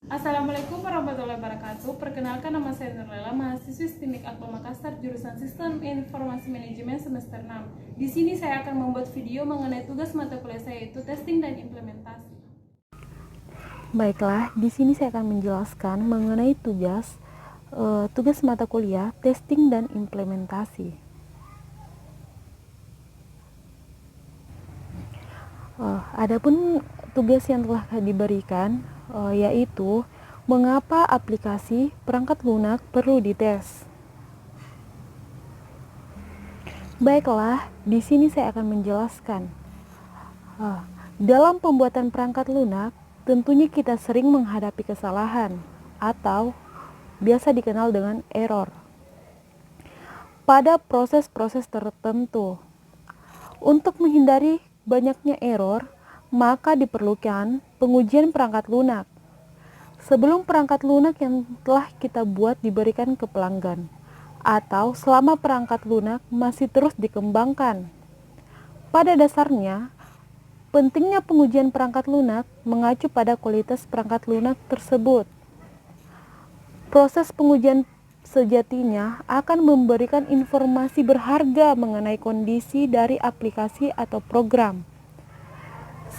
Assalamualaikum warahmatullahi wabarakatuh. Perkenalkan, nama saya Nurlela, mahasiswi STIMIK Akpol Makassar, jurusan Sistem Informasi Manajemen semester 6. Di sini saya akan membuat video mengenai tugas mata kuliah saya, yaitu testing dan implementasi. Baiklah, di sini saya akan menjelaskan mengenai tugas mata kuliah testing dan implementasi. Adapun tugas yang telah diberikan yaitu mengapa aplikasi perangkat lunak perlu dites. Baiklah, di sini saya akan menjelaskan. Dalam pembuatan perangkat lunak, tentunya kita sering menghadapi kesalahan atau biasa dikenal dengan error pada proses-proses tertentu. Untuk menghindari banyaknya error, maka diperlukan pengujian perangkat lunak sebelum perangkat lunak yang telah kita buat diberikan ke pelanggan, atau selama perangkat lunak masih terus dikembangkan. Pada dasarnya, pentingnya pengujian perangkat lunak mengacu pada kualitas perangkat lunak tersebut. Proses pengujian sejatinya akan memberikan informasi berharga mengenai kondisi dari aplikasi atau program.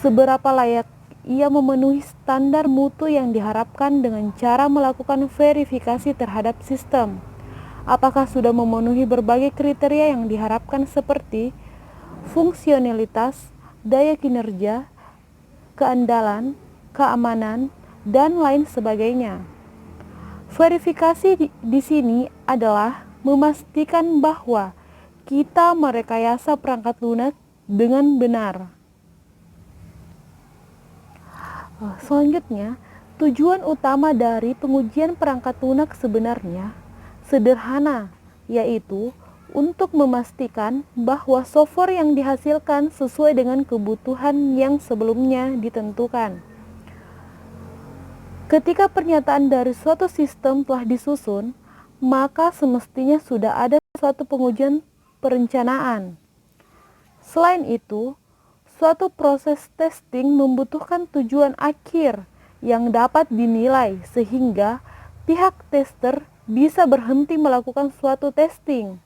Seberapa layak ia memenuhi standar mutu yang diharapkan dengan cara melakukan verifikasi terhadap sistem. Apakah sudah memenuhi berbagai kriteria yang diharapkan seperti fungsionalitas, daya kinerja, keandalan, keamanan, dan lain sebagainya. Verifikasi di sini adalah memastikan bahwa kita merekayasa perangkat lunak dengan benar. Selanjutnya, tujuan utama dari pengujian perangkat lunak sebenarnya sederhana, yaitu untuk memastikan bahwa software yang dihasilkan sesuai dengan kebutuhan yang sebelumnya ditentukan. Ketika pernyataan dari suatu sistem telah disusun, maka semestinya sudah ada suatu pengujian perencanaan. Selain itu, suatu proses testing membutuhkan tujuan akhir yang dapat dinilai sehingga pihak tester bisa berhenti melakukan suatu testing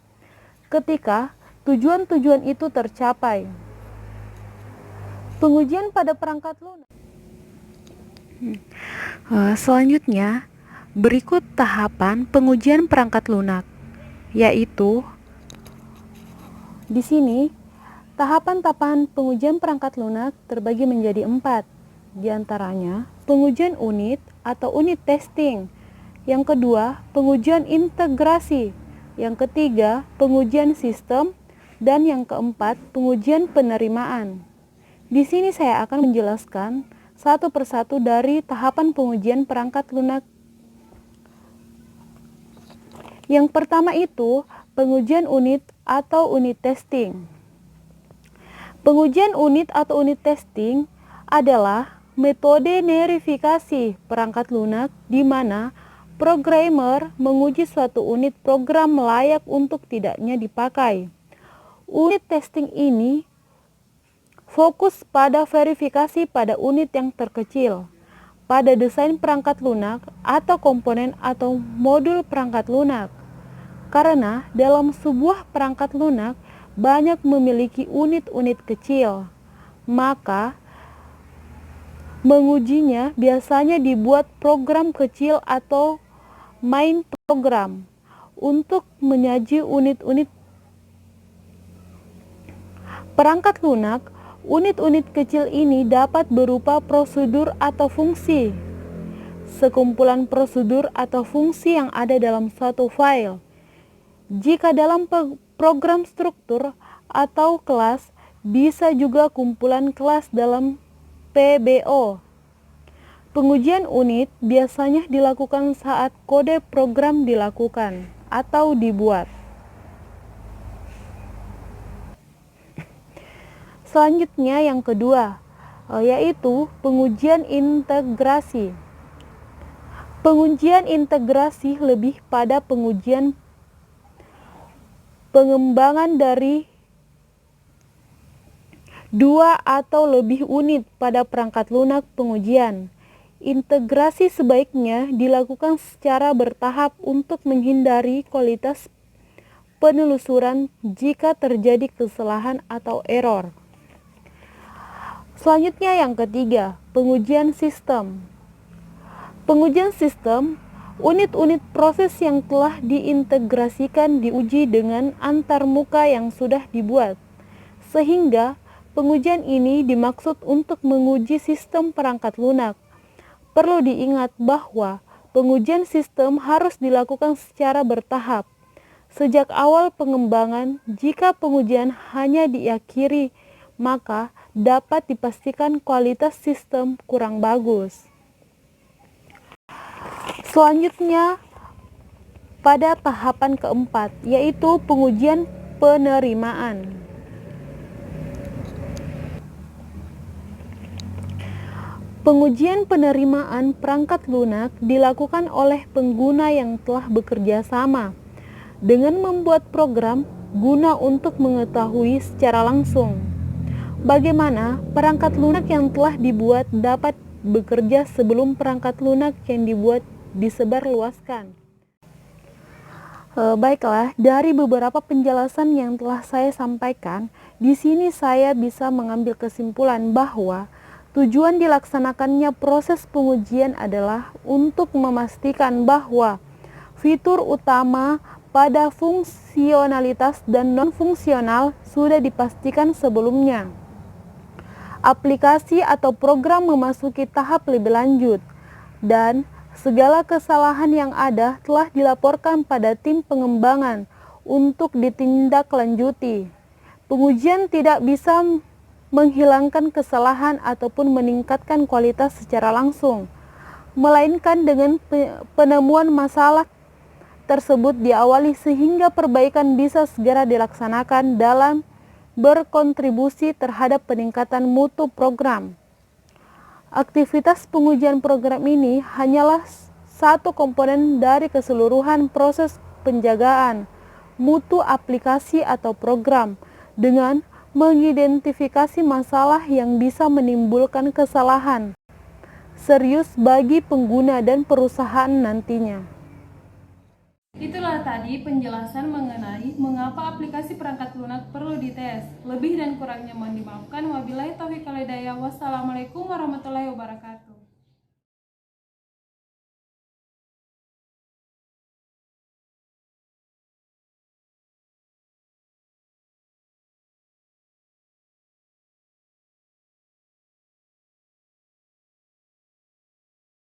ketika tujuan-tujuan itu tercapai. Pengujian pada perangkat lunak. Selanjutnya, berikut tahapan pengujian perangkat lunak, yaitu di sini tahapan-tahapan pengujian perangkat lunak terbagi menjadi 4. Di antaranya, pengujian unit atau unit testing. Yang kedua, pengujian integrasi. Yang ketiga, pengujian sistem. Dan yang keempat, pengujian penerimaan. Di sini saya akan menjelaskan satu persatu dari tahapan pengujian perangkat lunak. Yang pertama itu, pengujian unit atau unit testing. Pengujian unit atau unit testing adalah metode verifikasi perangkat lunak di mana programmer menguji suatu unit program layak untuk tidaknya dipakai. Unit testing ini fokus pada verifikasi pada unit yang terkecil, pada desain perangkat lunak atau komponen atau modul perangkat lunak. Karena dalam sebuah perangkat lunak banyak memiliki unit-unit kecil, maka mengujinya biasanya dibuat program kecil atau main program untuk menyaji unit-unit perangkat lunak. Unit-unit kecil ini dapat berupa prosedur atau fungsi, sekumpulan prosedur atau fungsi yang ada dalam suatu file. Jika dalam program struktur atau kelas, bisa juga kumpulan kelas dalam PBO. Pengujian unit biasanya dilakukan saat kode program dilakukan atau dibuat. Selanjutnya yang kedua, yaitu pengujian integrasi. Pengujian integrasi lebih pada pengujian pengembangan dari dua atau lebih unit pada perangkat lunak pengujian integrasi sebaiknya dilakukan secara bertahap untuk menghindari kualitas penelusuran jika terjadi kesalahan atau error. Selanjutnya yang ketiga, pengujian sistem. Pengujian sistem, unit-unit proses yang telah diintegrasikan diuji dengan antarmuka yang sudah dibuat. Sehingga pengujian ini dimaksud untuk menguji sistem perangkat lunak. Perlu diingat bahwa pengujian sistem harus dilakukan secara bertahap. Sejak awal pengembangan, jika pengujian hanya diakhiri, maka dapat dipastikan kualitas sistem kurang bagus. Selanjutnya, pada tahapan keempat, yaitu pengujian penerimaan. Pengujian penerimaan perangkat lunak dilakukan oleh pengguna yang telah bekerja sama dengan membuat program guna untuk mengetahui secara langsung bagaimana perangkat lunak yang telah dibuat dapat bekerja sebelum perangkat lunak yang dibuat disebarluaskan. Baiklah, dari beberapa penjelasan yang telah saya sampaikan, di sini saya bisa mengambil kesimpulan bahwa tujuan dilaksanakannya proses pengujian adalah untuk memastikan bahwa fitur utama pada fungsionalitas dan non-fungsional sudah dipastikan sebelumnya. Aplikasi atau program memasuki tahap lebih lanjut, dan segala kesalahan yang ada telah dilaporkan pada tim pengembangan untuk ditindaklanjuti. Pengujian tidak bisa menghilangkan kesalahan ataupun meningkatkan kualitas secara langsung, melainkan dengan penemuan masalah tersebut diawali sehingga perbaikan bisa segera dilaksanakan dalam berkontribusi terhadap peningkatan mutu program. Aktivitas pengujian program ini hanyalah satu komponen dari keseluruhan proses penjagaan mutu aplikasi atau program dengan mengidentifikasi masalah yang bisa menimbulkan kesalahan serius bagi pengguna dan perusahaan nantinya. Itulah tadi penjelasan mengenai mengapa aplikasi perangkat lunak perlu dites. Lebih dan kurangnya mohon dimaafkan. Wabillahi taufiq wal hidayah. Wassalamualaikum warahmatullahi wabarakatuh.